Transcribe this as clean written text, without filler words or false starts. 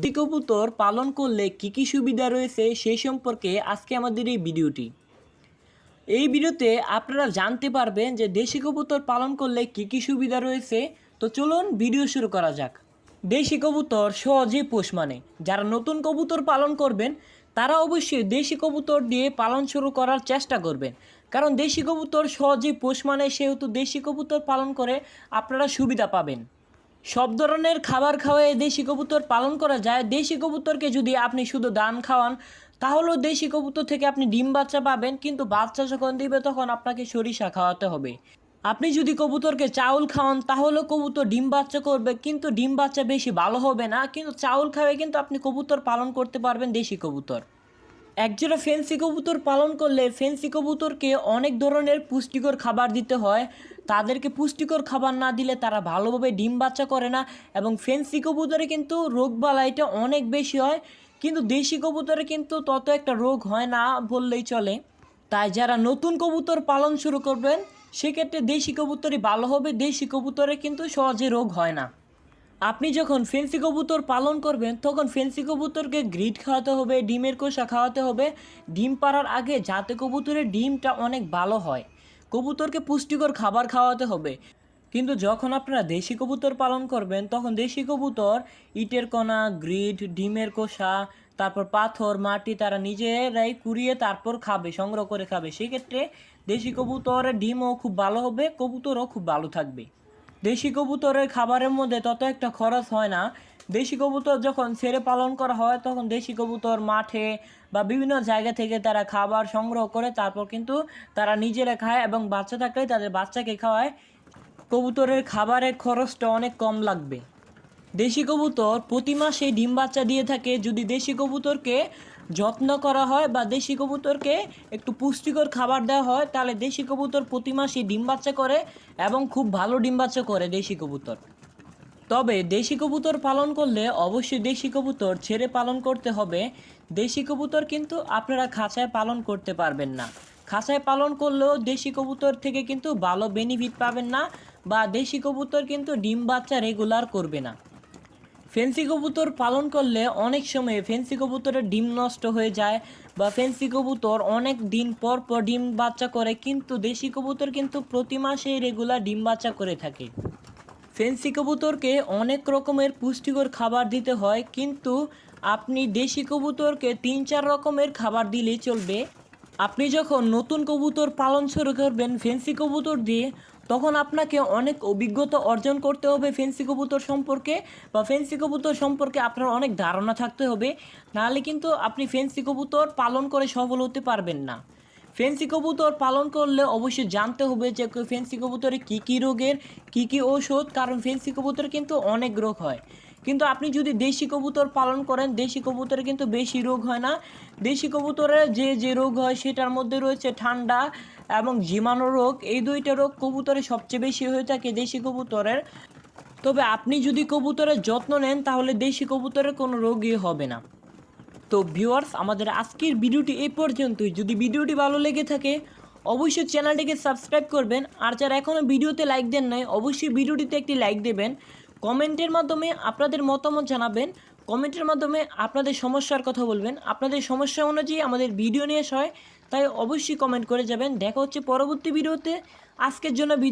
দেশি কবুতর পালন করলে কী কী সুবিধা রয়েছে সেই সম্পর্কে আজকে আমাদের এই ভিডিওটি। এই ভিডিওতে আপনারা জানতে পারবেন যে দেশি কবুতর পালন করলে কী কী সুবিধা রয়েছে। তো চলুন ভিডিও শুরু করা যাক। দেশি কবুতর সহজে পোষ মানে। যারা নতুন কবুতর পালন করবেন তারা অবশ্যই দেশি কবুতর দিয়ে পালন শুরু করার চেষ্টা করবেন, কারণ দেশি কবুতর সহজেই পোষ মানে, সেহেতু দেশি কবুতর পালন করে আপনারা সুবিধা পাবেন। সব ধরনের খাবার খাওয়ায় দেশি কবুতর পালন করা যায়। দেশি কবুতরকে যদি আপনি শুধু ধান খাওয়ান তাহলেও দেশি কবুতর থেকে আপনি ডিম বাচ্চা পাবেন, কিন্তু বাচ্চা যখন দিবে তখন আপনাকে সরিষা খাওয়াতে হবে। আপনি যদি কবুতরকে চাউল খাওয়ান তাহলেও কবুতর ডিম বাচ্চা করবে, কিন্তু ডিম বাচ্চা বেশি ভালো হবে না। কিন্তু চাউল খাওয়াই কিন্তু আপনি কবুতর পালন করতে পারবেন দেশি কবুতর। একজোড়া ফেন্সি কবুতর পালন করলে ফেন্সি কবুতরকে অনেক ধরনের পুষ্টিকর খাবার দিতে হয়। তাদেরকে পুষ্টিকর খাবার না দিলে তারা ভালোভাবে ডিম বাচ্চা করে না, এবং ফেন্সি কবুতরে কিন্তু রোগবালাইটা অনেক বেশি হয়, কিন্তু দেশি কবুতরে কিন্তু তত একটা রোগ হয় না বললেই চলে। তাই যারা নতুন কবুতর পালন শুরু করবেন সেক্ষেত্রে দেশি কবুতরই ভালো হবে। দেশি কবুতরে কিন্তু সহজে রোগ হয় না। আপনি যখন ফেন্সি কবুতর পালন করবেন তখন ফেন্সি কবুতরকে গ্রিড খাওয়াতে হবে, ডিমের খোসা খাওয়াতে হবে ডিম পাড়ার আগে, যাতে কবুতরের ডিমটা অনেক ভালো হয়। কবুতরকে পুষ্টিকর খাবার খাওয়াতে হবে। কিন্তু যখন আপনারা দেশি কবুতর পালন করবেন তখন দেশি কবুতর ইটের কণা, গ্রিড, ডিমের খোসা, তারপর পাথর, মাটি তারা নিজেরাই কুড়িয়ে তারপর খাবে, সংগ্রহ করে খাবে। সেক্ষেত্রে দেশি কবুতরের ডিমও খুব ভালো হবে, কবুতরও খুব ভালো থাকবে। দেশি কবুতরের খাবারের মধ্যে তত একটা খরচ হয় না। দেশি কবুতর যখন ছেড়ে পালন করা হয় তখন দেশি কবুতর মাঠে বা বিভিন্ন জায়গা থেকে তারা খাবার সংগ্রহ করে তারপর কিন্তু তারা নিজেরা খায়, এবং বাচ্চা থাকলে তাদের বাচ্চাকে খাওয়ায়। কবুতরের খাবারের খরচটা অনেক কম লাগবে। দেশি কবুতর প্রতি মাসে ডিম বাচ্চা দিয়ে থাকে। যদি দেশি কবুতরকে যত্ন করা হয় বা দেশি কবুতরকে একটু পুষ্টিকর খাবার দেওয়া হয় তাহলে দেশি কবুতর প্রতি মাসে ডিম বাচ্চা করে, এবং খুব ভালো ডিম বাচ্চা করে দেশি কবুতর। তবে দেশি কবুতর পালন করলে অবশ্যই দেশি কবুতর ছেড়ে পালন করতে হবে। দেশি কবুতর কিন্তু আপনারা খাঁচায় পালন করতে পারবেন না। খাঁচায় পালন করলেও দেশি কবুতর থেকে কিন্তু ভালো বেনিফিট পাবেন না, বা দেশি কবুতর কিন্তু ডিম বাচ্চা রেগুলার করবে না। ফেন্সি কবুতর পালন করলে অনেক সময় ফেন্সি কবুতরের ডিম নষ্ট হয়ে যায়, বা ফেন্সি কবুতর অনেক দিন পর পর ডিম বাচ্চা করে, কিন্তু দেশি কবুতর কিন্তু প্রতি মাসে রেগুলার ডিম বাচ্চা করে থাকে। ফেন্সি কবুতরকে অনেক রকমের পুষ্টিকর খাবার দিতে হয়, কিন্তু আপনি দেশি কবুতরকে 3-4 রকমের খাবার দিলেই চলবে। আপনি যখন নতুন কবুতর পালন শুরু করবেন ফেন্সি কবুতর দিয়ে, তখন আপনাকে অনেক অভিজ্ঞতা অর্জন করতে হবে ফেন্সি কবুতর সম্পর্কে, বা ফেন্সি কবুতর সম্পর্কে আপনার অনেক ধারণা থাকতে হবে। নাহলে কিন্তু আপনি ফেন্সি কবুতর পালন করে সফল হতে পারবেন না। ফেন্সি কবুতর পালন করলে অবশ্যই জানতে হবে যে ফেন্সি কবুতরে কী কী রোগের কী কী ঔষধ, কারণ ফেন্সি কবুতরে কিন্তু অনেক রোগ হয়। কিন্তু আপনি যদি দেশি কবুতর পালন করেন দেশি কবুতরে কিন্তু বেশি রোগ হয় না। দেশি কবুতরে যে রোগ হয় সেটার মধ্যে রয়েছে ঠান্ডা এবং জীবাণু রোগ। এই দুইটা রোগ কবুতরে সবচেয়ে বেশি হয়ে থাকে দেশি কবুতরের। তবে আপনি যদি কবুতরের যত্ন নেন তাহলে দেশি কবুতরের কোনো রোগই হবে না। তো ভিউয়ার্স, আমাদের আজকের ভিডিওটি এই পর্যন্তই। যদি ভিডিওটি ভালো লেগে থাকে অবশ্যই চ্যানেলটিকে সাবস্ক্রাইব করবেন, আর যারা এখনও ভিডিওতে লাইক দেন নাই অবশ্যই ভিডিওটিতে একটি লাইক দেবেন। কমেন্টের মাধ্যমে আপনাদের মতামত জানাবেন, কমেন্টের মাধ্যমে আপনাদের সমস্যার কথা বলবেন। আপনাদের সমস্যা অনুযায়ী আমাদের ভিডিও নিয়ে আসা হয়, তাই অবশ্যই কমেন্ট করে যাবেন। দেখা হচ্ছে পরবর্তী ভিডিওতে। আজকের জন্য